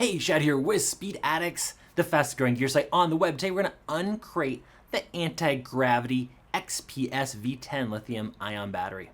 Hey, Shad here with Speed Addicts, the fastest growing gear site on the web. Today we're going to uncrate the Antigravity XPS V-10 lithium ion battery.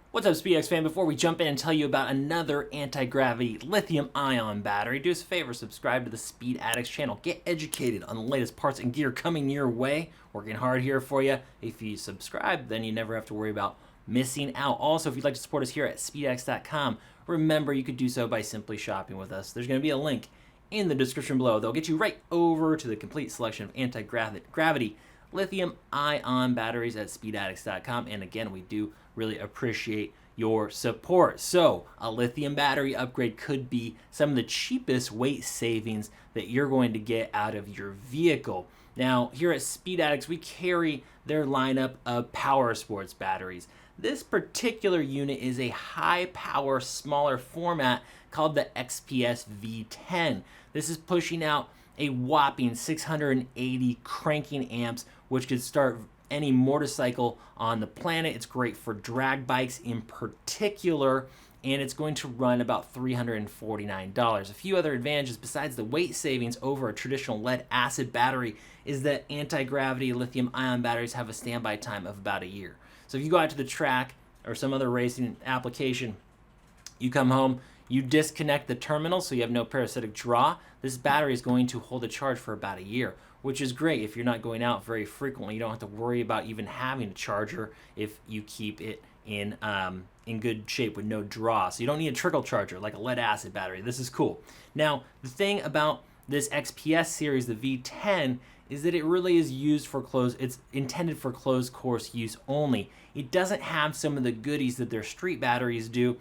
What's up, SpeedX fan? Before we jump in and tell you about another anti-gravity lithium ion battery, do us a favor, subscribe to the Speed Addicts channel. Get educated on the latest parts and gear coming your way. Working hard here for you. If you subscribe, then you never have to worry about missing out. Also, if you'd like to support us here at speedaddicts.com, remember you could do so by simply shopping with us. There's going to be a link in the description below. They'll get you right over to the complete selection of anti-gravity lithium ion batteries at speedaddicts.com. And again, we do really appreciate your support. So a lithium battery upgrade could be some of the cheapest weight savings that you're going to get out of your vehicle. Now, here at Speed Addicts, we carry their lineup of power sports batteries. This particular unit is a high power, smaller format called the XPS V-10. This is pushing out a whopping 680 cranking amps, which could start any motorcycle on the planet. It's great for drag bikes in particular, and it's going to run about $349. A few other advantages besides the weight savings over a traditional lead acid battery is that anti-gravity lithium ion batteries have a standby time of about a year. So if you go out to the track or some other racing application, you come home, you disconnect the terminal so you have no parasitic draw, this battery is going to hold a charge for about a year, which is great if you're not going out very frequently. You don't have to worry about even having a charger if you keep it in good shape with no draw. So you don't need a trickle charger like a lead acid battery. This is cool. Now, the thing about this XPS series, the V10, is that it really is used for it's intended for closed course use only. It doesn't have some of the goodies that their street batteries do,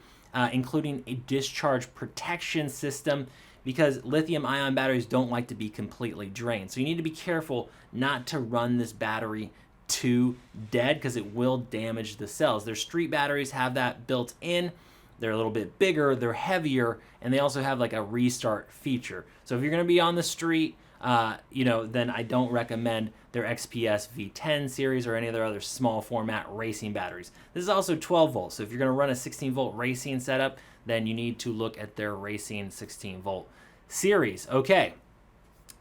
including a discharge protection system, because lithium ion batteries don't like to be completely drained. So you need to be careful not to run this battery too dead because it will damage the cells. Their street batteries have that built in. They're a little bit bigger, they're heavier, and they also have like a restart feature. So if you're going to be on the street, then I don't recommend their XPS V10 series or any of their other small format racing batteries. This is also 12 volts, so if you're going to run a 16 volt racing setup, then you need to look at their racing 16 volt series. Okay,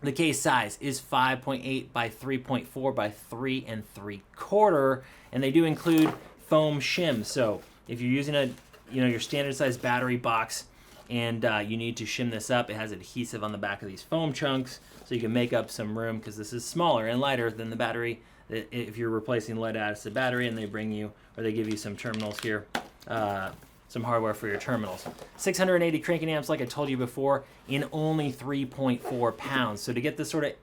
the case size is 5.8 by 3.4 by 3 3/4, and they do include foam shims. So if you're using your standard size battery box and you need to shim this up, it has adhesive on the back of these foam chunks so you can make up some room, because this is smaller and lighter than the battery if you're replacing lead acid battery, and they give you some terminals here, some hardware for your terminals. 680 cranking amps, like I told you before, in only 3.4 pounds. So to get this sort of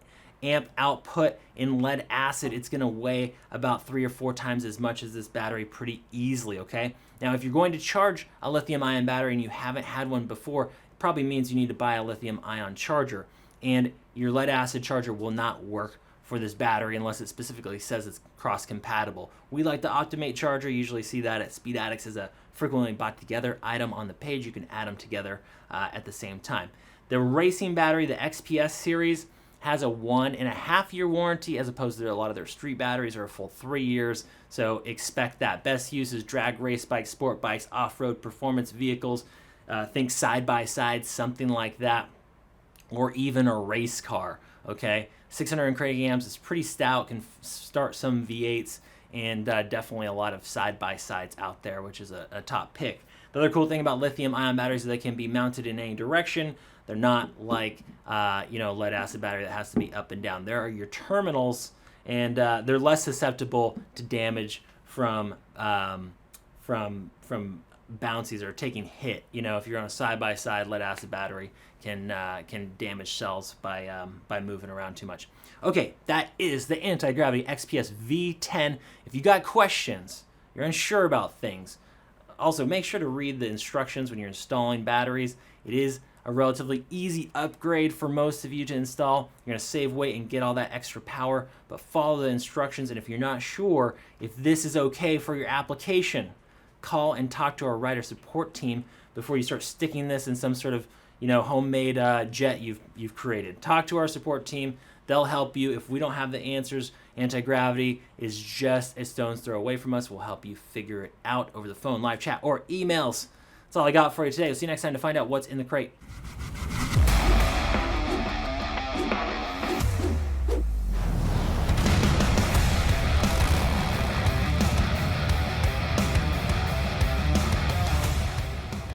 amp output in lead acid, it's going to weigh about 3 or 4 times as much as this battery pretty easily, okay? Now, if you're going to charge a lithium ion battery and you haven't had one before, it probably means you need to buy a lithium ion charger, and your lead acid charger will not work for this battery unless it specifically says it's cross-compatible. We like the Optimate charger. You usually see that at Speed Addicts as a frequently bought together item on the page. You can add them together at the same time. The racing battery, the XPS series, has a 1.5 year warranty, as opposed to a lot of their street batteries are a full 3 years. So expect that. Best use is drag race bikes, sport bikes, off-road performance vehicles. Think side-by-side, something like that, or even a race car. Okay, 600 cranking amps is pretty stout, can start some V8s, and definitely a lot of side-by-sides out there, which is a top pick. The other cool thing about lithium ion batteries is they can be mounted in any direction. They're not like lead acid battery that has to be up and down. There are your terminals, and they're less susceptible to damage from bouncies or taking hit. If you're on a side-by-side, lead acid battery can damage cells by moving around too much. Okay, that is the Anti-Gravity XPS V-10. If you got questions, you're unsure about things, also make sure to read the instructions when you're installing batteries. It is a relatively easy upgrade for most of you to install. You're going to save weight and get all that extra power, but follow the instructions. And if you're not sure if this is okay for your application, call and talk to our writer support team before you start sticking this in some sort of homemade jet you've created. Talk to our support team. They'll help you. If we don't have the answers, Antigravity is just a stone's throw away from us. We'll help you figure it out over the phone, live chat, or emails. That's all I got for you today. We'll see you next time to find out what's in the crate.